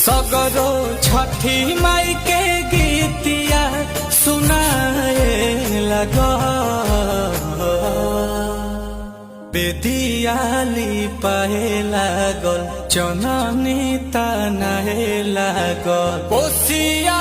सगरो छठी माई के गीतिया सुनाए लगा बेदियाली पाए लागल चननी तनाए लागल कोसिया